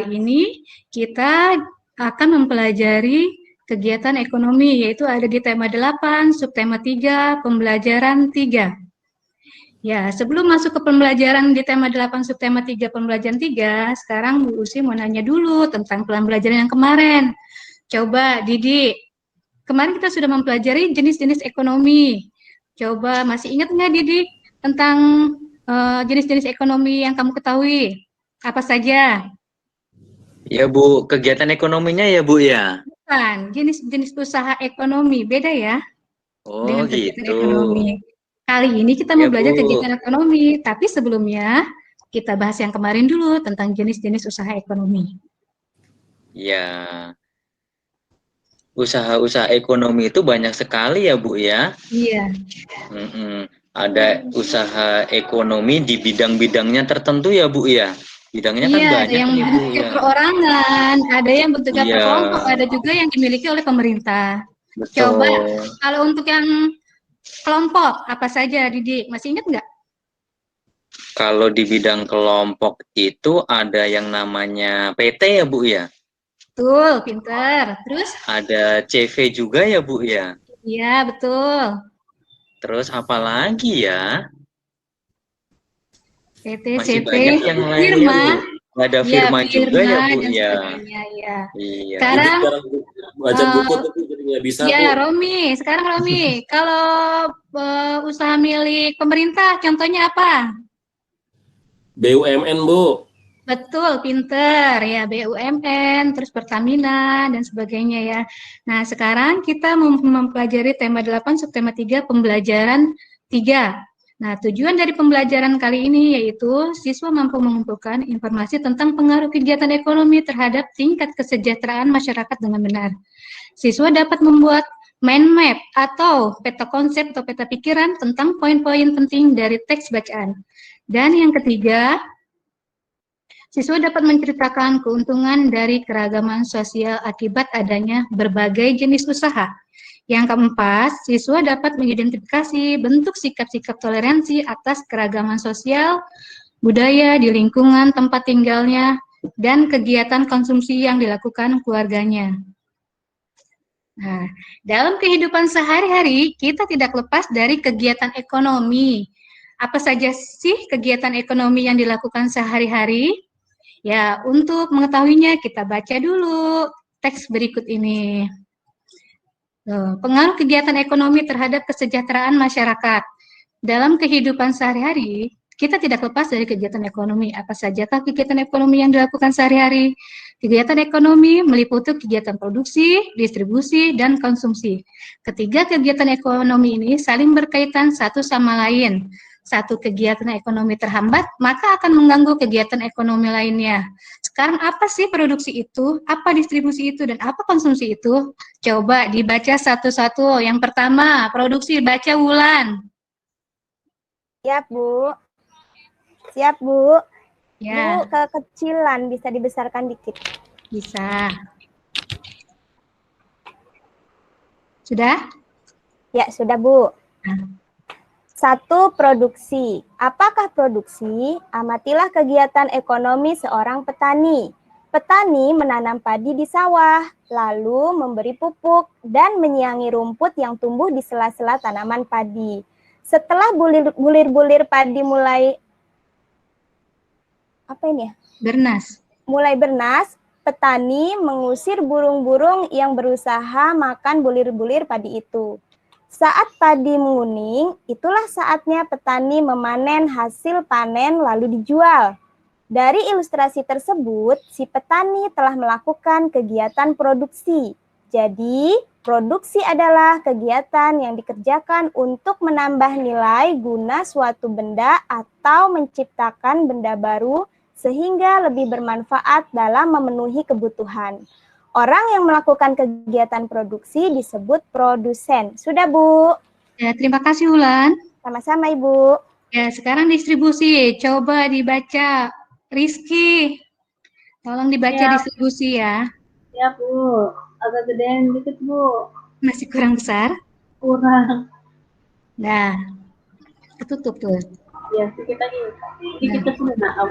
ini kita akan mempelajari kegiatan ekonomi, yaitu ada di tema 8, subtema 3, pembelajaran 3. Ya, sebelum masuk ke pembelajaran di tema 8, subtema 3, pembelajaran 3, sekarang Bu Usi mau nanya dulu tentang pembelajaran yang kemarin. Coba, Didi, kemarin kita sudah mempelajari jenis-jenis ekonomi. Coba, masih ingat nggak, Didi, tentang jenis-jenis ekonomi yang kamu ketahui? Apa saja? Ya Bu, kegiatan ekonominya ya Bu ya? Bukan, jenis-jenis usaha ekonomi, beda ya Oh dengan kegiatan gitu. ekonomi. Kali ini kita mau Ya belajar Bu. kegiatan ekonomi, tapi sebelumnya kita bahas yang kemarin dulu tentang jenis-jenis usaha ekonomi. Ya, usaha-usaha ekonomi itu banyak sekali ya Bu ya. Iya. Ada usaha ekonomi di bidang-bidangnya tertentu ya Bu ya. Bidangnya kan Iya, ada banyak yang nih Bu bentuknya ya. perorangan, ada yang bentuknya per Iya, kelompok, ada juga yang dimiliki oleh pemerintah. Coba, betul. kalau untuk yang kelompok, apa saja, Didi? Masih ingat nggak? Kalau di bidang kelompok itu ada yang namanya PT ya Bu ya. Betul, pinter. Terus? Ada CV juga ya Bu ya. Iya, betul. Terus apa lagi ya? PT, Masih CT, banyak yang lain ya firma, Bu. Ada ya firma juga firma ya Bu dan ya. sebagainya, ya. Iya. Ibu Sekarang, sekarang baca buku eh, tapi jadi nggak bisa, ya Bu. Romi, sekarang Romi, kalau usaha milik pemerintah, contohnya apa? BUMN, Bu. Betul, pinter ya, BUMN, terus Pertamina dan sebagainya ya. Nah, sekarang kita mempelajari tema 8 subtema 3 pembelajaran 3. Nah, tujuan dari pembelajaran kali ini yaitu siswa mampu mengumpulkan informasi tentang pengaruh kegiatan ekonomi terhadap tingkat kesejahteraan masyarakat dengan benar. Siswa dapat membuat mind map atau peta konsep atau peta pikiran tentang poin-poin penting dari teks bacaan. Dan yang ketiga, siswa dapat menceritakan keuntungan dari keragaman sosial akibat adanya berbagai jenis usaha. Yang keempat, siswa dapat mengidentifikasi bentuk sikap-sikap toleransi atas keragaman sosial, budaya di lingkungan tempat tinggalnya, dan kegiatan konsumsi yang dilakukan keluarganya. Nah, dalam kehidupan sehari-hari, kita tidak lepas dari kegiatan ekonomi. Apa saja sih kegiatan ekonomi yang dilakukan sehari-hari? Ya, untuk mengetahuinya kita baca dulu teks berikut ini. Pengaruh kegiatan ekonomi terhadap kesejahteraan masyarakat. Dalam kehidupan sehari-hari, kita tidak lepas dari kegiatan ekonomi. Apa sajakah kegiatan ekonomi yang dilakukan sehari-hari? Kegiatan ekonomi meliputi kegiatan produksi, distribusi, dan konsumsi. Ketiga kegiatan ekonomi ini saling berkaitan satu sama lain. Satu kegiatan ekonomi terhambat, maka akan mengganggu kegiatan ekonomi lainnya. Sekarang apa sih produksi itu, apa distribusi itu, dan apa konsumsi itu? Coba dibaca satu-satu. Yang pertama, produksi, baca Wulan. Siap, Bu. Siap, Bu. Ya. Bu, kekecilan bisa dibesarkan dikit. Bisa. Sudah? Ya, sudah, Bu. Nah. 1. Produksi. Apakah produksi? Amatilah kegiatan ekonomi seorang petani. Petani menanam padi di sawah, lalu memberi pupuk dan menyiangi rumput yang tumbuh di sela-sela tanaman padi. Setelah bulir-bulir padi mulai mulai bernas, petani mengusir burung-burung yang berusaha makan bulir-bulir padi itu. Saat padi menguning, itulah saatnya petani memanen hasil panen lalu dijual. Dari ilustrasi tersebut, si petani telah melakukan kegiatan produksi. Jadi, produksi adalah kegiatan yang dikerjakan untuk menambah nilai guna suatu benda atau menciptakan benda baru sehingga lebih bermanfaat dalam memenuhi kebutuhan. Orang yang melakukan kegiatan produksi disebut produsen. Sudah, Bu? Ya, terima kasih, Wulan. Sama-sama, Ibu. Ya, sekarang distribusi. Coba dibaca. Rizky, tolong dibaca ya. Distribusi ya. Ya, Bu. Agak gedean dikit, Bu. Masih kurang besar? Kurang. Nah, ketutup tuh. Ya, sedikit lagi. Dikit ke sini, maaf.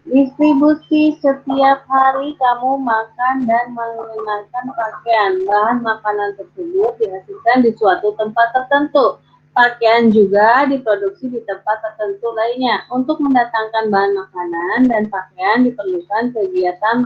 Distribusi setiap hari kamu makan dan mengenakan pakaian. Bahan makanan tersebut dihasilkan di suatu tempat tertentu. Pakaian juga diproduksi di tempat tertentu lainnya. Untuk mendatangkan bahan makanan dan pakaian diperlukan kegiatan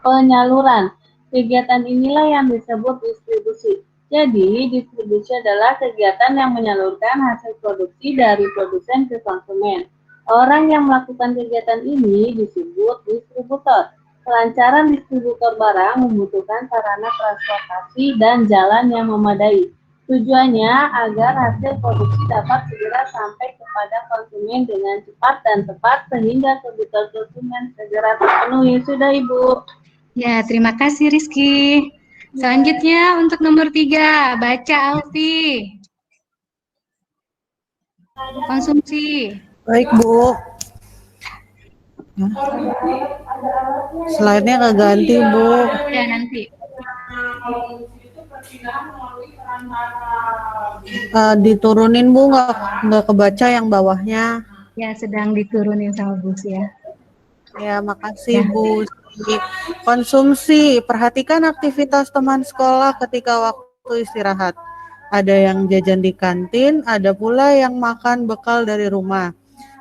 penyaluran. Kegiatan inilah yang disebut distribusi. Jadi, distribusi adalah kegiatan yang menyalurkan hasil produksi dari produsen ke konsumen. Orang yang melakukan kegiatan ini disebut distributor. Kelancaran distributor barang membutuhkan sarana transportasi dan jalan yang memadai. Tujuannya agar hasil produksi dapat segera sampai kepada konsumen dengan cepat dan tepat sehingga kebutuhan konsumen segera terpenuhi. Sudah, Ibu. Ya, terima kasih Rizky. Selanjutnya untuk nomor 3, baca Alfi. Konsumsi. Baik, Bu. Slide-nya keganti, Bu. Ya, nanti. Diturunin, Bu, nggak kebaca yang bawahnya. Ya, sedang diturunin sama Bu ya. Ya, makasih, Bu. Konsumsi, perhatikan aktivitas teman sekolah ketika waktu istirahat. Ada yang jajan di kantin, ada pula yang makan bekal dari rumah.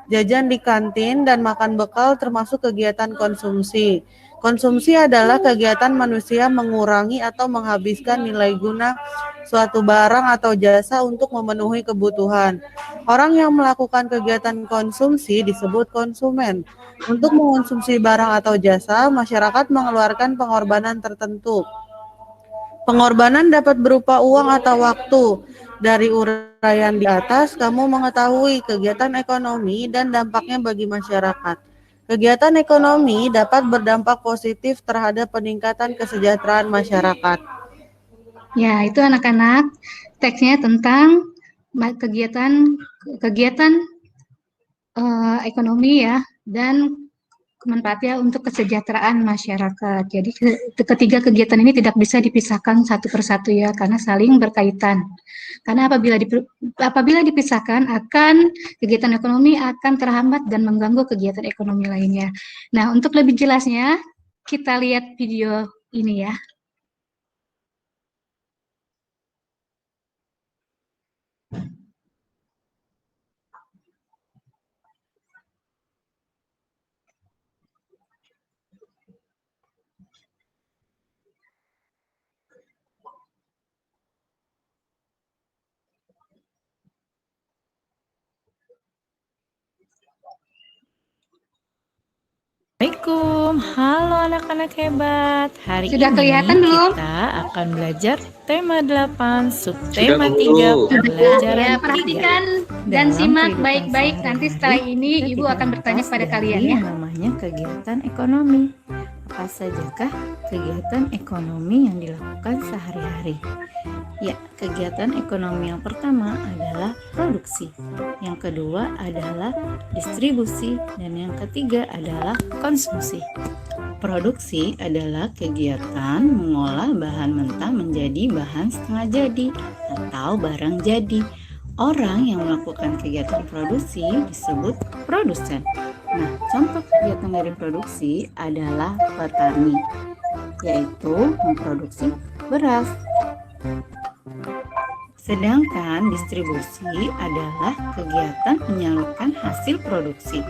Jajan di kantin dan makan bekal termasuk kegiatan konsumsi. Konsumsi adalah kegiatan manusia mengurangi atau menghabiskan nilai guna suatu barang atau jasa untuk memenuhi kebutuhan. Orang yang melakukan kegiatan konsumsi disebut konsumen. Untuk mengonsumsi barang atau jasa, masyarakat mengeluarkan pengorbanan tertentu. Pengorbanan dapat berupa uang atau waktu. Dari uraian di atas, kamu mengetahui kegiatan ekonomi dan dampaknya bagi masyarakat. Kegiatan ekonomi dapat berdampak positif terhadap peningkatan kesejahteraan masyarakat. Ya, itu anak-anak teksnya tentang kegiatan ekonomi ya, dan manfaatnya untuk kesejahteraan masyarakat. Jadi ketiga kegiatan ini tidak bisa dipisahkan satu persatu ya, karena saling berkaitan. Karena apabila dipisahkan, kegiatan ekonomi akan terhambat dan mengganggu kegiatan ekonomi lainnya. Nah, untuk lebih jelasnya, kita lihat video ini ya. Assalamualaikum, halo anak-anak hebat. Hari Sudah ini kelihatan belum? kita akan belajar tema 8, subtema 3, pembelajaran Ya, perhatikan dan simak baik-baik. Nanti setelah ini Ibu akan bertanya kepada kalian ya. Namanya kegiatan ekonomi. Apa sajakah kegiatan ekonomi yang dilakukan sehari-hari? Ya, kegiatan ekonomi yang pertama adalah produksi, yang kedua adalah distribusi, dan yang ketiga adalah konsumsi. Produksi adalah kegiatan mengolah bahan mentah menjadi bahan setengah jadi atau barang jadi. Orang yang melakukan kegiatan produksi disebut produsen. Nah, contoh kegiatan dari produksi adalah petani, yaitu memproduksi beras. Sedangkan distribusi adalah kegiatan menyalurkan hasil produksi.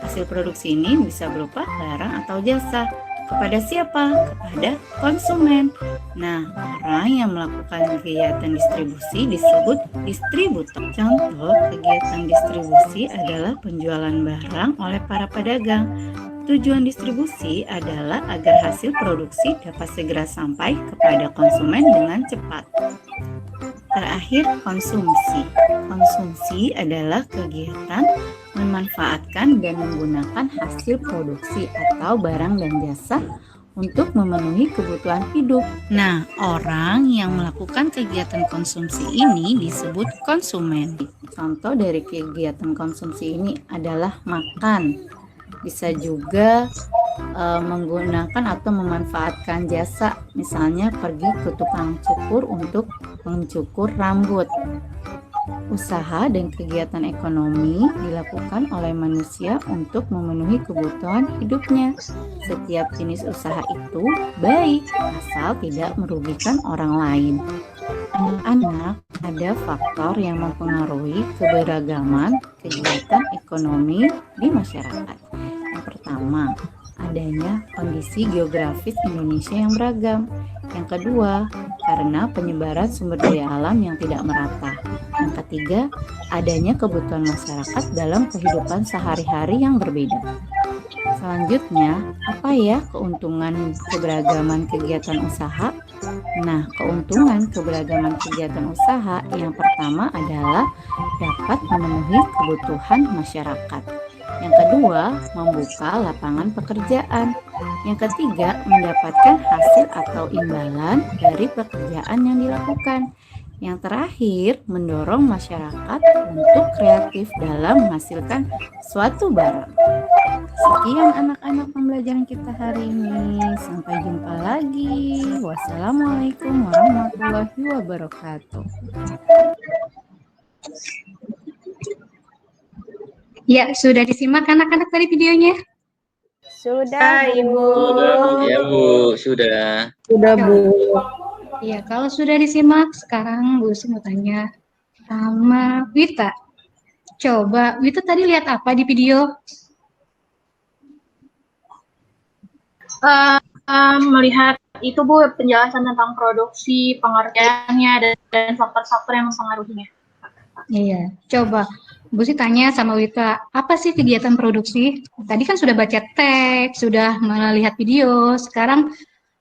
Hasil produksi ini bisa berupa barang atau jasa. Kepada siapa? Kepada konsumen. Nah, orang yang melakukan kegiatan distribusi disebut distributor. Contoh kegiatan distribusi adalah penjualan barang oleh para pedagang. Tujuan distribusi adalah agar hasil produksi dapat segera sampai kepada konsumen dengan cepat. Terakhir, konsumsi. Konsumsi adalah kegiatan memanfaatkan dan menggunakan hasil produksi atau barang dan jasa untuk memenuhi kebutuhan hidup. Nah, orang yang melakukan kegiatan konsumsi ini disebut konsumen. Contoh dari kegiatan konsumsi ini adalah makan. Bisa juga menggunakan atau memanfaatkan jasa, misalnya pergi ke tukang cukur untuk mencukur rambut. Usaha dan kegiatan ekonomi dilakukan oleh manusia untuk memenuhi kebutuhan hidupnya. Setiap jenis usaha itu baik asal tidak merugikan orang lain. Anak-anak, ada faktor yang mempengaruhi keberagaman kegiatan ekonomi di masyarakat. Yang pertama, adanya kondisi geografis Indonesia yang beragam. Yang kedua, karena penyebaran sumber daya alam yang tidak merata. Yang ketiga, adanya kebutuhan masyarakat dalam kehidupan sehari-hari yang berbeda. Selanjutnya, apa ya keuntungan keberagaman kegiatan usaha? Nah, keuntungan keberagaman kegiatan usaha yang pertama adalah dapat memenuhi kebutuhan masyarakat. Yang kedua, membuka lapangan pekerjaan. Yang ketiga, mendapatkan hasil atau imbalan dari pekerjaan yang dilakukan. Yang terakhir, mendorong masyarakat untuk kreatif dalam menghasilkan suatu barang. Sekian anak-anak pembelajaran kita hari ini. Sampai jumpa lagi. Wassalamualaikum warahmatullahi wabarakatuh. Ya, sudah disimak anak-anak tadi videonya? Sudah, Ibu. Ya Bu, sudah. Sudah, Bu. Iya, kalau sudah disimak, sekarang Bu Usi mau tanya sama Wita. Coba, Wita tadi lihat apa di video? Melihat itu Bu, penjelasan tentang produksi, pengertiannya, dan faktor-faktor yang mempengaruhinya. Iya, coba Bu Usi tanya sama Wita, apa sih kegiatan produksi? Tadi kan sudah baca teks, sudah melihat video, sekarang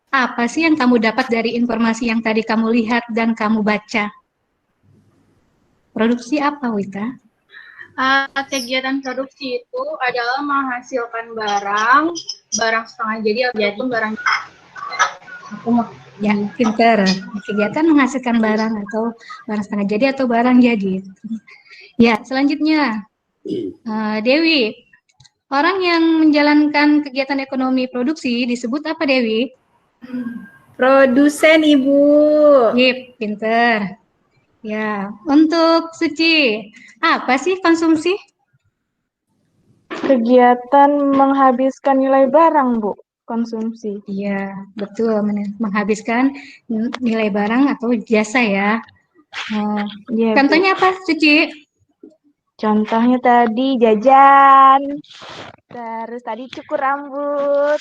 apa sih yang kamu dapat dari informasi yang tadi kamu lihat dan kamu baca? Produksi apa, Wita? Kegiatan produksi itu adalah menghasilkan barang setengah jadi ataupun barang. Ya, pinter. Kegiatan menghasilkan barang atau barang setengah jadi atau barang jadi. Ya, selanjutnya, Dewi. Orang yang menjalankan kegiatan ekonomi produksi disebut apa, Dewi? Produsen, Ibu. Yip, pinter. Ya, untuk Suci, apa sih konsumsi? Kegiatan menghabiskan nilai barang, Bu. Konsumsi. Iya, betul. Menghabiskan nilai barang atau jasa ya. Iya, contohnya Bu. apa, Suci? Contohnya tadi jajan. Terus tadi cukur rambut.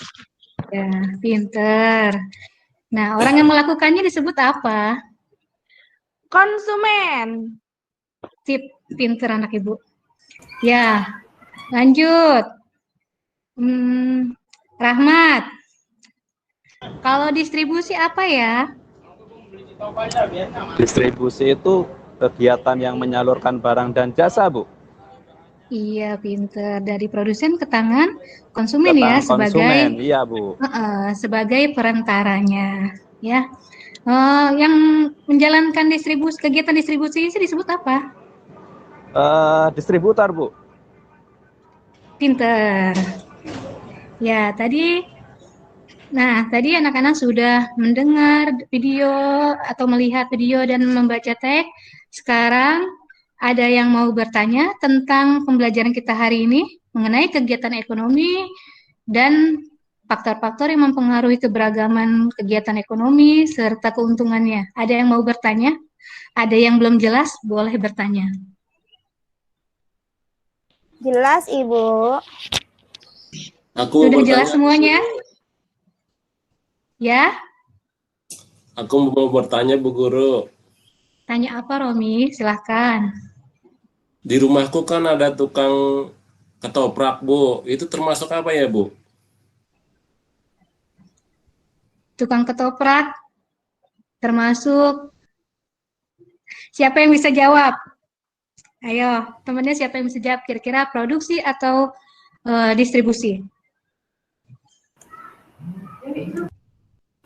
Ya, pinter. Nah, orang yang melakukannya disebut apa? Konsumen. Sip, pinter anak Ibu. Ya, lanjut. Rahmat. Kalau distribusi apa ya? Distribusi itu kegiatan yang menyalurkan barang dan jasa, Bu. Iya, pinter. Dari produsen ke tangan konsumen ya, sebagai konsumen, iya, Bu. Sebagai perantaranya, ya. Yang menjalankan kegiatan distribusi ini disebut apa? Distributor, Bu. Pinter. Ya, tadi anak-anak sudah mendengar video atau melihat video dan membaca teks. Sekarang ada yang mau bertanya tentang pembelajaran kita hari ini mengenai kegiatan ekonomi dan faktor-faktor yang mempengaruhi keberagaman kegiatan ekonomi serta keuntungannya. Ada yang mau bertanya? Ada yang belum jelas? Boleh bertanya. Jelas, Ibu. Sudah jelas semuanya? Ya? Aku mau bertanya, Bu Guru. Tanya apa, Romi? Silahkan. Di rumahku kan ada tukang ketoprak, Bu. Itu termasuk apa ya, Bu? Tukang ketoprak termasuk, siapa yang bisa jawab? Ayo, temannya siapa yang bisa jawab? Kira-kira produksi atau distribusi?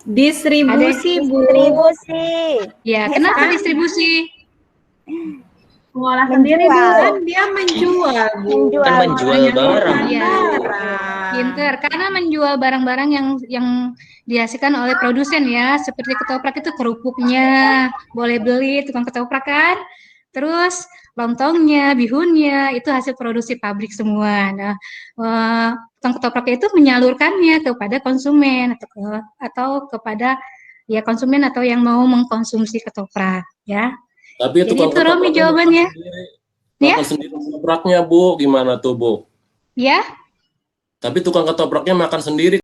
Distribusi, Bu. Distribusi. Ya, kenapa distribusi? Mengolah sendiri, Bu. Kan dia menjual, Bu. Menjual barang. Iya, pinter. Karena menjual barang-barang yang dihasilkan oleh produsen ya, seperti ketoprak itu kerupuknya, boleh beli tukang ketoprak kan? Terus lontongnya, bihunnya itu hasil produksi pabrik semua. Nah, tukang ketopraknya itu menyalurkannya kepada konsumen atau kepada ya konsumen atau yang mau mengkonsumsi ketoprak ya. Tapi Jadi tukang itu Romi ketopraknya jawabannya. Ya, makan sendiri ketopraknya, Bu. Gimana tuh, Bu? ya. Tapi tukang ketopraknya makan sendiri